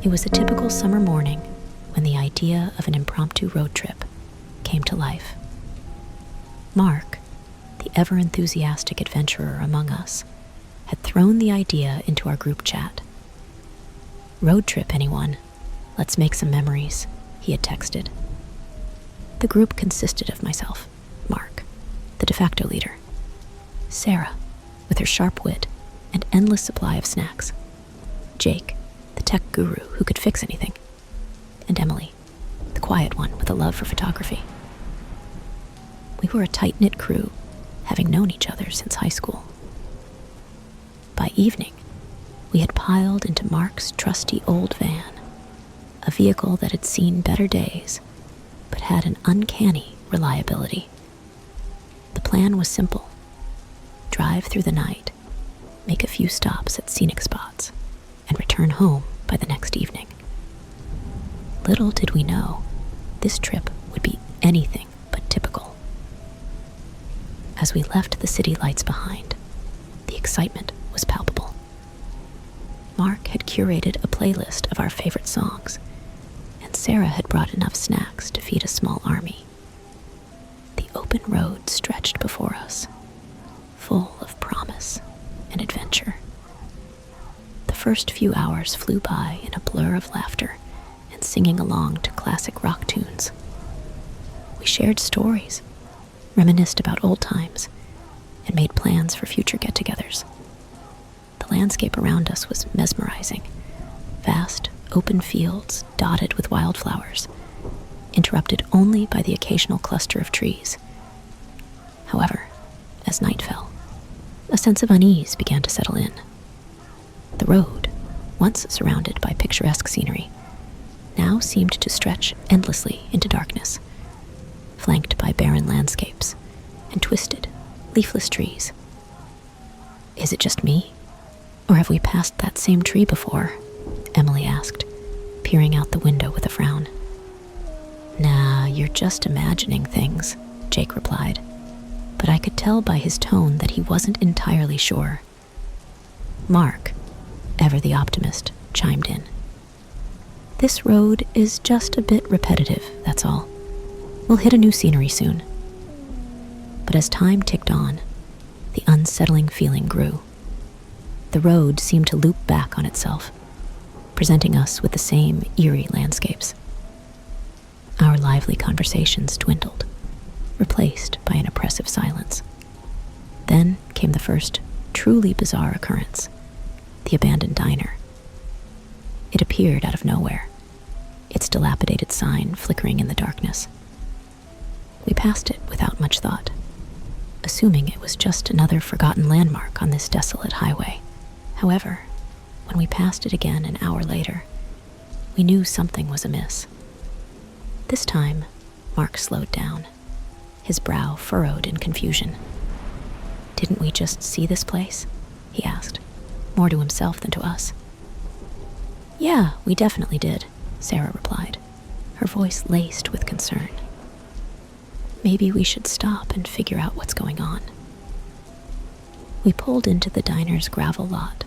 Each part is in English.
It was a typical summer morning when the idea of an impromptu road trip came to life. Mark, the ever-enthusiastic adventurer among us, had thrown the idea into our group chat. "Road trip, anyone? Let's make some memories," he had texted. The group consisted of myself, Mark, the de facto leader, Sarah, with her sharp wit and endless supply of snacks, Jake, the tech guru who could fix anything, and Emily, the quiet one with a love for photography. We were a tight-knit crew, having known each other since high school. By evening, we had piled into Mark's trusty old van, a vehicle that had seen better days, but had an uncanny reliability. The plan was simple: drive through the night, make a few stops at scenic spots, and return home by the next evening. Little did we know, this trip would be anything but typical. As we left the city lights behind, the excitement was palpable. Mark had curated a playlist of our favorite songs, and Sarah had brought enough snacks to feed a small army. The open road stretched before us, full of promise and adventure. The first few hours flew by in a blur of laughter and singing along to classic rock tunes. We shared stories, reminisced about old times, and made plans for future get-togethers. The landscape around us was mesmerizing. Vast, open fields dotted with wildflowers, interrupted only by the occasional cluster of trees. However, as night fell, a sense of unease began to settle in. The road, once surrounded by picturesque scenery, now seemed to stretch endlessly into darkness, flanked by barren landscapes and twisted, leafless trees. "Is it just me? Or have we passed that same tree before?" Emily asked, peering out the window with a frown. "Nah, you're just imagining things," Jake replied, but I could tell by his tone that he wasn't entirely sure. Mark, ever the optimist, chimed in. "This road is just a bit repetitive, that's all. We'll hit a new scenery soon." But as time ticked on, the unsettling feeling grew. The road seemed to loop back on itself, presenting us with the same eerie landscapes. Our lively conversations dwindled, replaced by an oppressive silence. Then came the first truly bizarre occurrence: the abandoned diner. It appeared out of nowhere, its dilapidated sign flickering in the darkness. We passed it without much thought, assuming it was just another forgotten landmark on this desolate highway. However, when we passed it again an hour later, we knew something was amiss. This time, Mark slowed down, his brow furrowed in confusion. "Didn't we just see this place?" he asked, more to himself than to us. "Yeah, we definitely did," Sarah replied, her voice laced with concern. "Maybe we should stop and figure out what's going on." We pulled into the diner's gravel lot,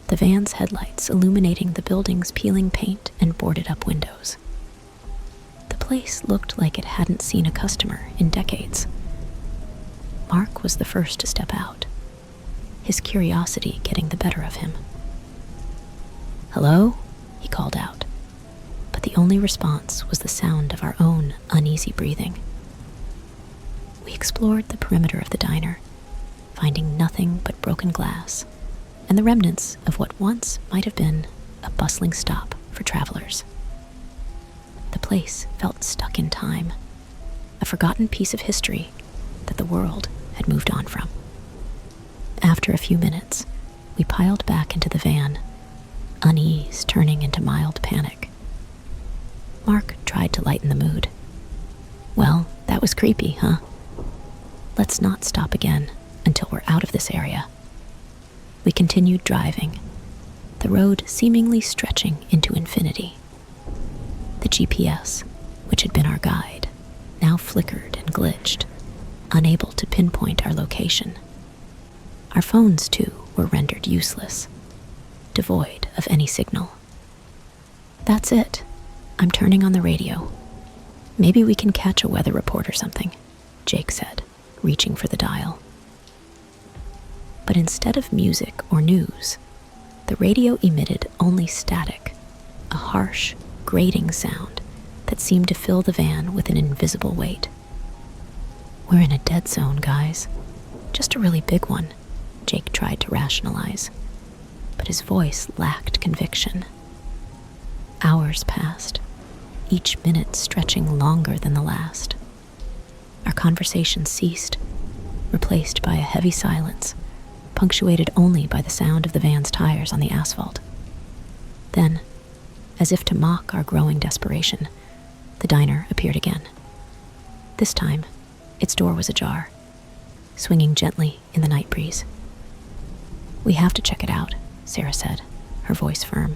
the van's headlights illuminating the building's peeling paint and boarded-up windows. The place looked like it hadn't seen a customer in decades. Mark was the first to step out, his curiosity getting the better of him. "Hello?" he called out, but the only response was the sound of our own uneasy breathing. We explored the perimeter of the diner, finding nothing but broken glass and the remnants of what once might have been a bustling stop for travelers. The place felt stuck in time, a forgotten piece of history that the world had moved on from. After a few minutes, we piled back into the van, unease turning into mild panic. Mark tried to lighten the mood. "Well, that was creepy, huh? Let's not stop again until we're out of this area." We continued driving, the road seemingly stretching into infinity. The GPS, which had been our guide, now flickered and glitched, unable to pinpoint our location. Our phones, too, were rendered useless, devoid of any signal. "That's it. I'm turning on the radio. Maybe we can catch a weather report or something," Jake said, reaching for the dial. But instead of music or news, the radio emitted only static, a harsh, grating sound that seemed to fill the van with an invisible weight. "We're in a dead zone, guys. Just a really big one," Jake tried to rationalize, but his voice lacked conviction. Hours passed, each minute stretching longer than the last. Our conversation ceased, replaced by a heavy silence, punctuated only by the sound of the van's tires on the asphalt. Then, as if to mock our growing desperation, the diner appeared again. This time, its door was ajar, swinging gently in the night breeze. "We have to check it out," Sarah said, her voice firm.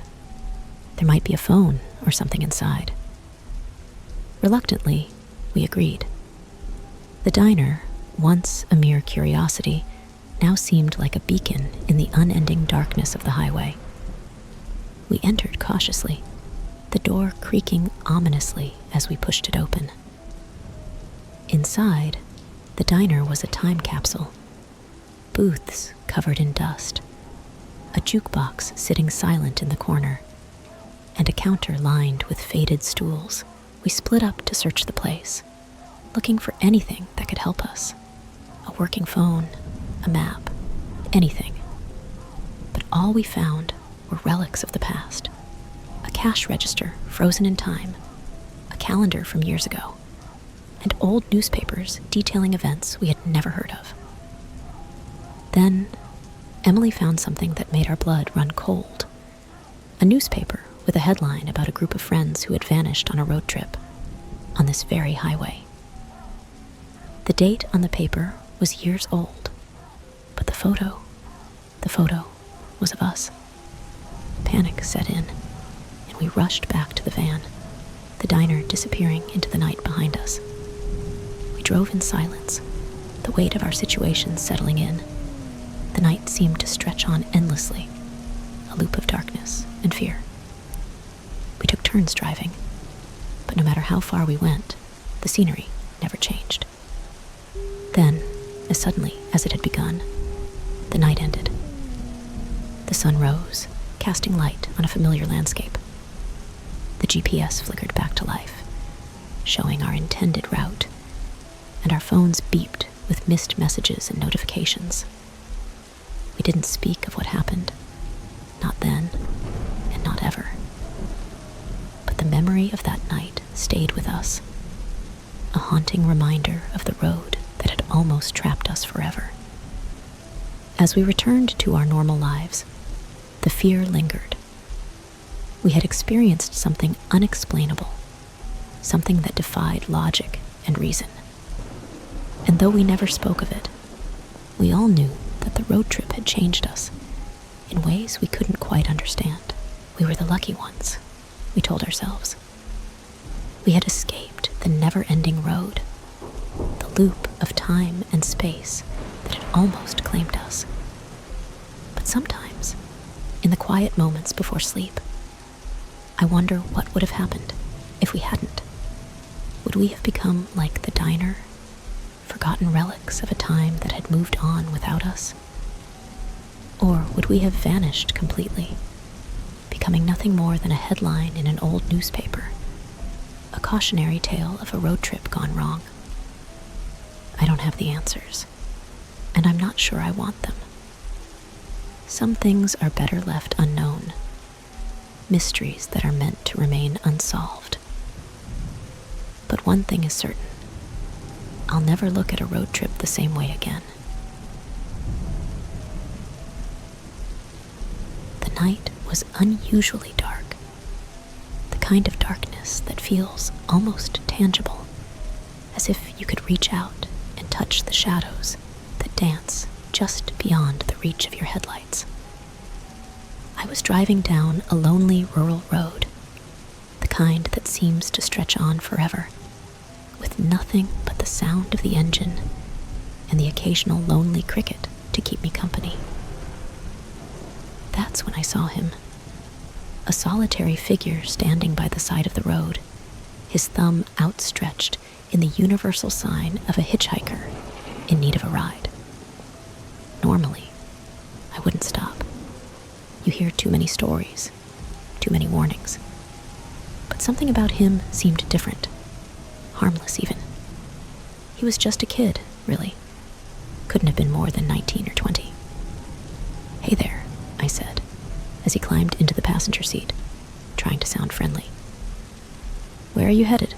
"There might be a phone or something inside." Reluctantly, we agreed. The diner, once a mere curiosity, now seemed like a beacon in the unending darkness of the highway. We entered cautiously, the door creaking ominously as we pushed it open. Inside, the diner was a time capsule. Booths covered in dust, a jukebox sitting silent in the corner, and a counter lined with faded stools. We split up to search the place, looking for anything that could help us. A working phone, a map, anything. But all we found were relics of the past. A cash register frozen in time, a calendar from years ago, and old newspapers detailing events we had never heard of. Then, Emily found something that made our blood run cold. A newspaper with a headline about a group of friends who had vanished on a road trip on this very highway. The date on the paper was years old, but the photo was of us. Panic set in, and we rushed back to the van, the diner disappearing into the night behind us. We drove in silence, the weight of our situation settling in. The night seemed to stretch on endlessly, a loop of darkness and fear. We took turns driving, but no matter how far we went, the scenery never changed. Then, as suddenly as it had begun, the night ended. The sun rose, casting light on a familiar landscape. The GPS flickered back to life, showing our intended route, and our phones beeped with missed messages and notifications. We didn't speak of what happened, not then, and not ever. But the memory of that night stayed with us, a haunting reminder of the road that had almost trapped us forever. As we returned to our normal lives, the fear lingered. We had experienced something unexplainable, something that defied logic and reason. And though we never spoke of it, we all knew that the road trip had changed us in ways we couldn't quite understand. We were the lucky ones, we told ourselves. We had escaped the never-ending road, the loop of time and space that had almost claimed us. But sometimes, in the quiet moments before sleep, I wonder what would have happened if we hadn't. Would we have become like the diner, forgotten relics of a time that had moved on without us? Or would we have vanished completely, becoming nothing more than a headline in an old newspaper, a cautionary tale of a road trip gone wrong? I don't have the answers, and I'm not sure I want them. Some things are better left unknown, mysteries that are meant to remain unsolved. But one thing is certain: I'll never look at a road trip the same way again. The night was unusually dark, the kind of darkness that feels almost tangible, as if you could reach out and touch the shadows that dance just beyond the reach of your headlights. I was driving down a lonely rural road, the kind that seems to stretch on forever, with nothing but the sound of the engine and the occasional lonely cricket to keep me company. That's when I saw him, a solitary figure standing by the side of the road, his thumb outstretched in the universal sign of a hitchhiker in need of a ride. Normally, I wouldn't stop. You hear too many stories, too many warnings. But something about him seemed different, harmless even. He was just a kid, really. Couldn't have been more than 19 or 20. "Hey there," I said, as he climbed into the passenger seat, trying to sound friendly. "Where are you headed?"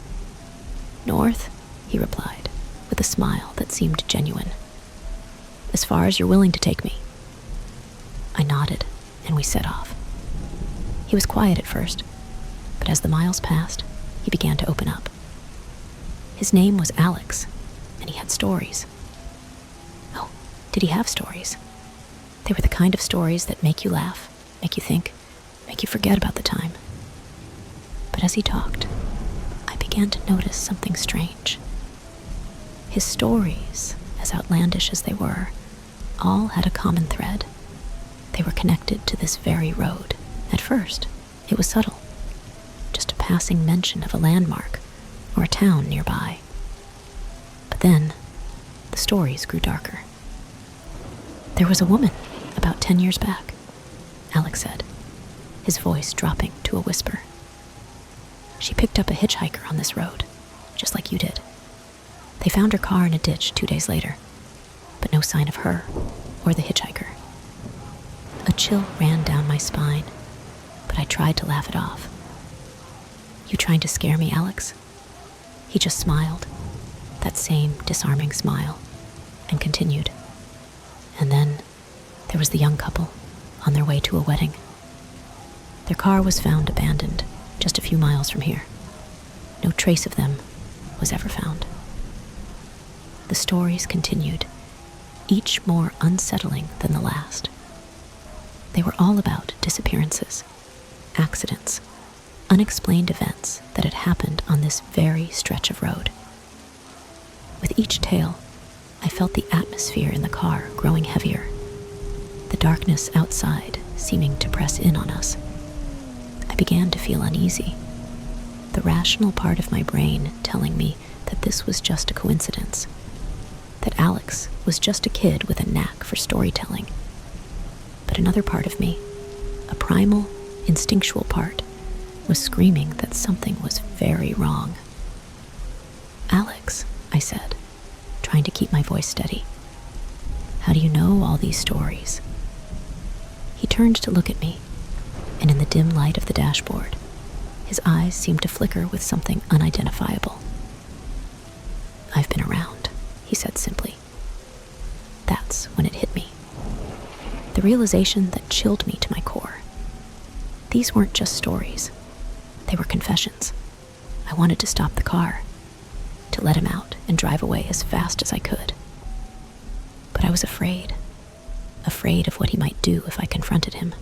"North," he replied, with a smile that seemed genuine. "As far as you're willing to take me." I nodded, and we set off. He was quiet at first, but as the miles passed, he began to open up. His name was Alex, and he had stories. Oh, did he have stories? They were the kind of stories that make you laugh, make you think, make you forget about the time. But as he talked, I began to notice something strange. His stories, as outlandish as they were, all had a common thread. They were connected to this very road. At first, it was subtle, just a passing mention of a landmark or a town nearby. But then, the stories grew darker. "There was a woman about 10 years back," Alex said, his voice dropping to a whisper. "She picked up a hitchhiker on this road, just like you did. They found her car in a ditch 2 days later, but no sign of her or the hitchhiker." A chill ran down my spine, but I tried to laugh it off. "You trying to scare me, Alex?" He just smiled, that same disarming smile, and continued. "And then there was the young couple on their way to a wedding. Their car was found abandoned just a few miles from here. No trace of them was ever found." The stories continued, each more unsettling than the last. They were all about disappearances, accidents, unexplained events that had happened on this very stretch of road. With each tale, I felt the atmosphere in the car growing heavier, the darkness outside seeming to press in on us. I began to feel uneasy, the rational part of my brain telling me that this was just a coincidence, that Alex was just a kid with a knack for storytelling. But another part of me, a primal, instinctual part, was screaming that something was very wrong. "Alex," I said, trying to keep my voice steady, "how do you know all these stories?" He turned to look at me, and in the dim light of the dashboard, his eyes seemed to flicker with something unidentifiable. "I've been around," he said simply. That's when it hit me. The realization that chilled me to my core. These weren't just stories. They were confessions. I wanted to stop the car, to let him out and drive away as fast as I could. But I was afraid of what he might do if I confronted him.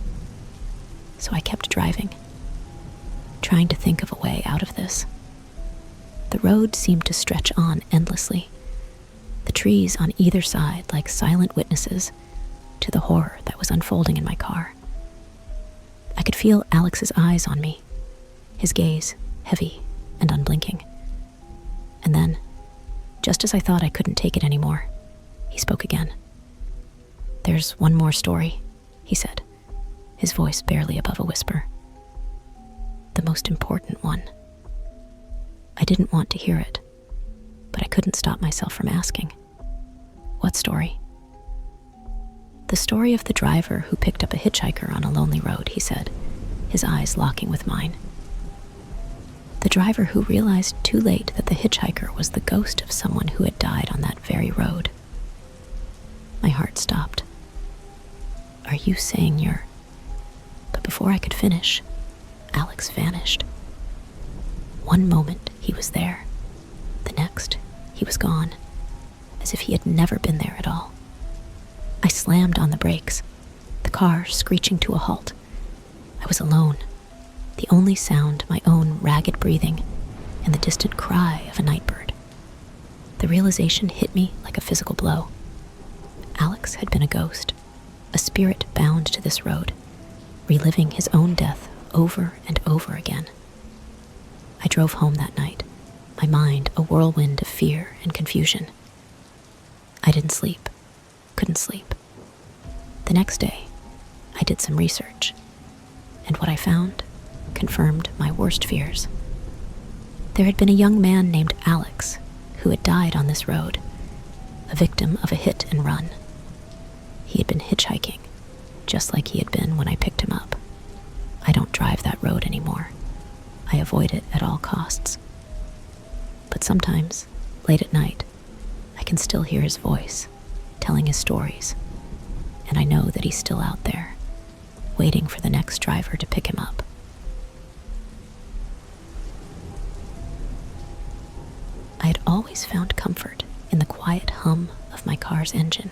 So I kept driving, trying to think of a way out of this. The road seemed to stretch on endlessly, the trees on either side like silent witnesses to the horror that was unfolding in my car. I could feel Alex's eyes on me, his gaze heavy and unblinking. And then, just as I thought I couldn't take it anymore, he spoke again. "There's one more story," he said, his voice barely above a whisper. "The most important one." I didn't want to hear it, but I couldn't stop myself from asking. "What story?" "The story of the driver who picked up a hitchhiker on a lonely road," he said, his eyes locking with mine. "The driver who realized too late that the hitchhiker was the ghost of someone who had died on that very road." My heart stopped. "Are you saying you're..." But before I could finish, Alex vanished. One moment he was there, the next he was gone, as if he had never been there at all. I slammed on the brakes, the car screeching to a halt. I was alone, the only sound my own ragged breathing and the distant cry of a night bird. The realization hit me like a physical blow. Alex had been a ghost, a spirit bound to this road, reliving his own death over and over again. I drove home that night, my mind a whirlwind of fear and confusion. I didn't sleep, couldn't sleep. The next day, I did some research, and what I found confirmed my worst fears. There had been a young man named Alex who had died on this road, a victim of a hit and run. He had been hitchhiking, just like he had been when I picked him up. I don't drive that road anymore. I avoid it at all costs. But sometimes, late at night, I can still hear his voice, telling his stories, and I know that he's still out there, waiting for the next driver to pick him up. I had always found comfort in the quiet hum of my car's engine,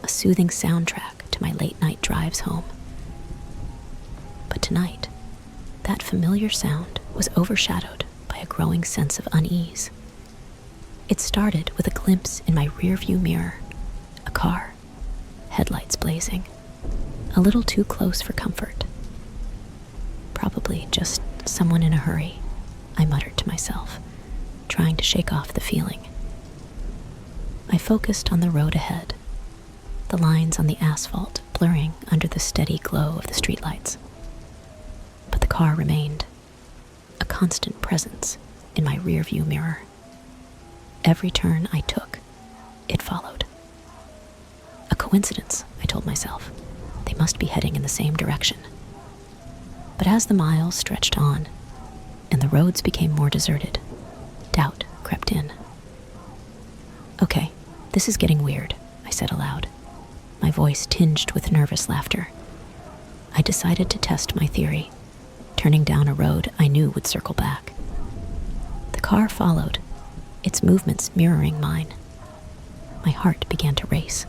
a soothing soundtrack to my late-night drives home. But tonight, that familiar sound was overshadowed by a growing sense of unease. It started with a glimpse in my rearview mirror, a car, headlights blazing, a little too close for comfort. Probably just someone in a hurry, I muttered to myself, trying to shake off the feeling. I focused on the road ahead, the lines on the asphalt blurring under the steady glow of the streetlights. But the car remained, a constant presence in my rearview mirror. Every turn I took, it followed. A coincidence, I told myself. They must be heading in the same direction. But as the miles stretched on, and the roads became more deserted, doubt crept in. Okay, this is getting weird, I said aloud, my voice tinged with nervous laughter. I decided to test my theory, turning down a road I knew would circle back. The car followed, its movements mirroring mine. My heart began to race,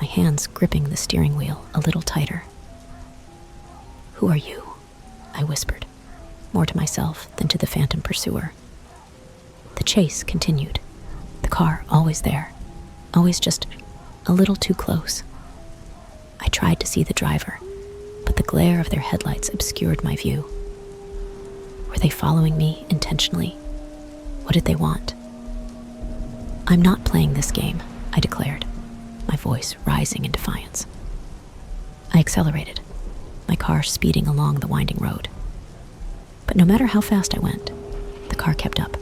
my hands gripping the steering wheel a little tighter. "Who are you?" I whispered, more to myself than to the phantom pursuer. The chase continued, the car always there, always just a little too close. I tried to see the driver, but the glare of their headlights obscured my view. Were they following me intentionally? What did they want? "I'm not playing this game," I declared, my voice rising in defiance. I accelerated, my car speeding along the winding road. But no matter how fast I went, the car kept up,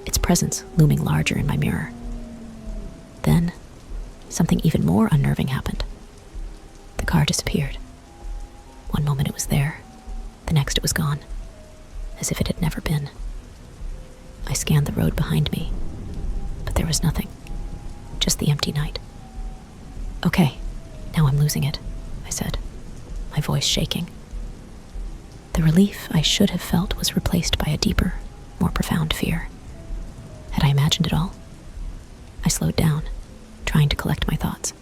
its presence looming larger in my mirror. Then, something even more unnerving happened. The car disappeared. One moment it was there, the next it was gone, as if it had never been. I scanned the road behind me, but there was nothing, just the empty night. "Okay, now I'm losing it," I said, my voice shaking. The relief I should have felt was replaced by a deeper, more profound fear. Had I imagined it all? I slowed down, trying to collect my thoughts.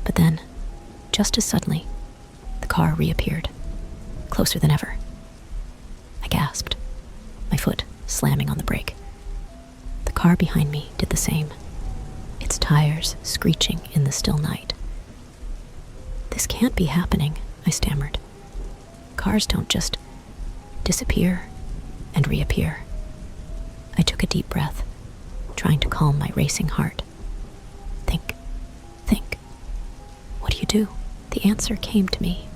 But then, just as suddenly, the car reappeared, closer than ever. I gasped, my foot slamming on the brake. The car behind me did the same, its tires screeching in the still night. "This can't be happening," I stammered. "Cars don't just disappear and reappear." I took a deep breath, trying to calm my racing heart. Think. What do you do? The answer came to me.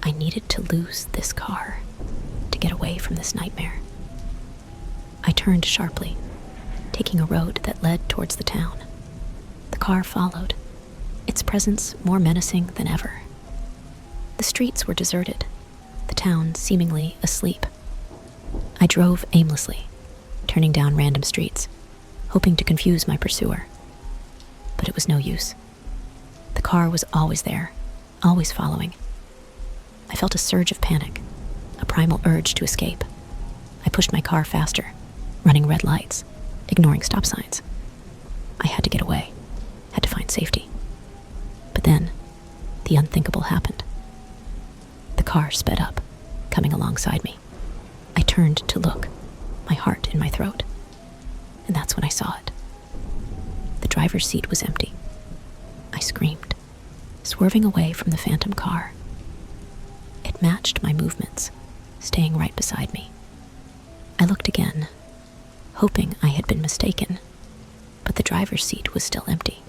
I needed to lose this car to get away from this nightmare. I turned sharply, taking a road that led towards the town. The car followed, its presence more menacing than ever. The streets were deserted, the town seemingly asleep. I drove aimlessly, turning down random streets, hoping to confuse my pursuer. But it was no use. The car was always there, always following. I felt a surge of panic, a primal urge to escape. I pushed my car faster, running red lights, ignoring stop signs. I had to get away, had to find safety. But then, the unthinkable happened. The car sped up, coming alongside me. I turned to look, my heart in my throat. And that's when I saw it. The driver's seat was empty. I screamed, swerving away from the phantom car. It It matched my movements, staying right beside me. I looked again, hoping I had been mistaken, but the driver's seat was still empty.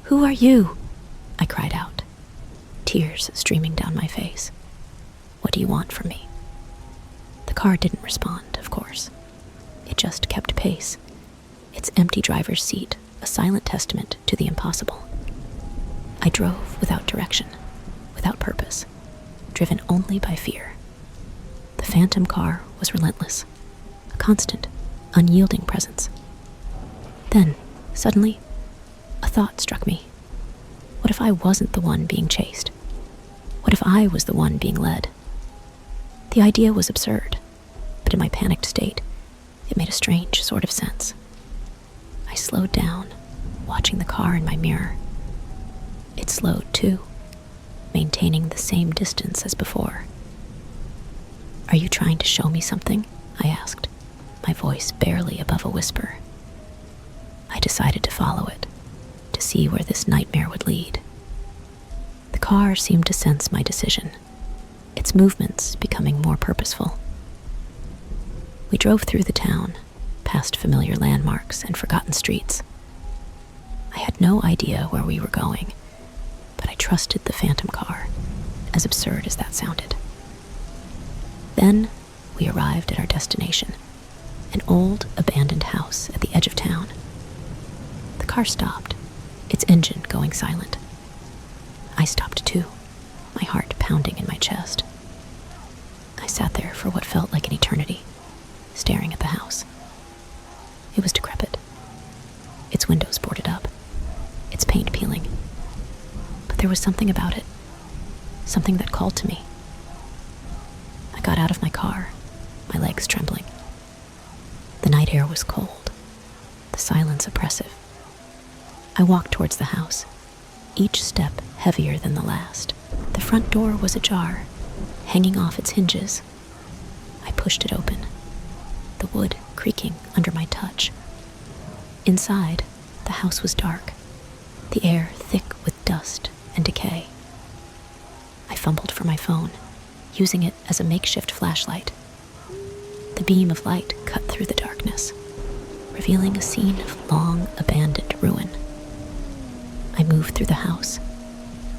"Who are you?" I cried out, tears streaming down my face. "What do you want from me?" The car didn't respond, of course. It just kept pace, its empty driver's seat a silent testament to the impossible. I drove without direction, without purpose, driven only by fear. The phantom car was relentless, a constant, unyielding presence. Then, suddenly, a thought struck me. What if I wasn't the one being chased? What if I was the one being led? The idea was absurd, but in my panicked state, it made a strange sort of sense. I slowed down, watching the car in my mirror. It slowed too, maintaining the same distance as before. "Are you trying to show me something?" I asked, my voice barely above a whisper. I decided to follow it, to see where this nightmare would lead. The car seemed to sense my decision, its movements becoming more purposeful. We drove through the town, past familiar landmarks and forgotten streets. I had no idea where we were going, but I trusted the phantom car, as absurd as that sounded. Then we arrived at our destination, an old, abandoned house at the edge of town. The car stopped, its engine going silent. I stopped too, my heart pounding in my chest. I sat there for what felt like an eternity, staring at the house. It was decrepit, its windows boarded up, its paint peeling. But there was something about it, something that called to me. I got out of my car, my legs trembling. The night air was cold, the silence oppressive. I walked towards the house, each step heavier than the last. The front door was ajar, hanging off its hinges. I pushed it open, the wood creaking under my touch. Inside, the house was dark, the air thick with dust and decay. I fumbled for my phone, using it as a makeshift flashlight. The beam of light cut through the darkness, revealing a scene of long abandoned ruin. I moved through the house,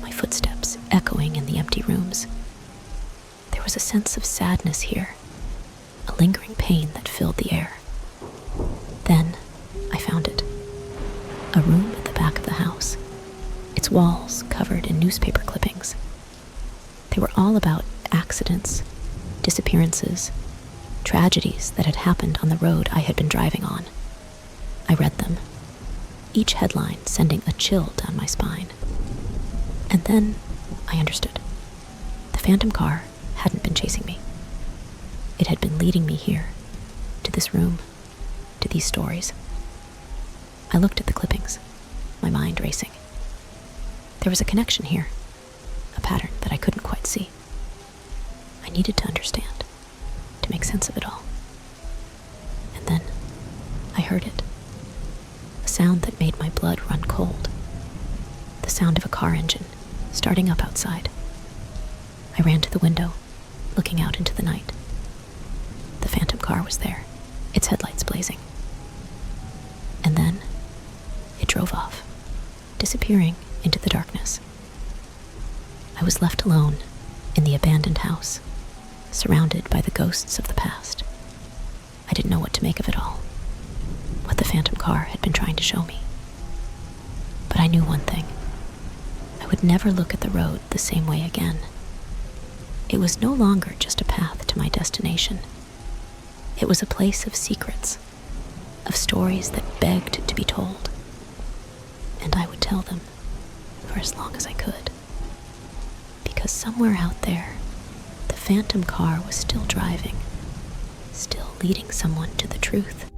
my footsteps echoing in the empty rooms. There was a sense of sadness here, a lingering pain that filled the air. Then I found it. A room at the back of the house, its walls covered in newspaper clippings. They were all about accidents, disappearances, tragedies that had happened on the road I had been driving on. I read them, each headline sending a chill down my spine. And then I understood. The phantom car hadn't been chasing me. It had been leading me here, to this room, to these stories. I looked at the clippings, my mind racing. There was a connection here, a pattern that I couldn't quite see. I needed to understand, to make sense of it all. And then I heard it, a sound that made my blood run cold, the sound of a car engine starting up outside. I ran to the window, looking out into the night. The phantom car was there, its headlights blazing. And then it drove off, disappearing into the darkness. I was left alone in the abandoned house, surrounded by the ghosts of the past. I didn't know what to make of it all, what the phantom car had been trying to show me. But I knew one thing. I would never look at the road the same way again. It was no longer just a path to my destination. It was a place of secrets, of stories that begged to be told. And I would tell them for as long as I could. Because somewhere out there, the phantom car was still driving, still leading someone to the truth.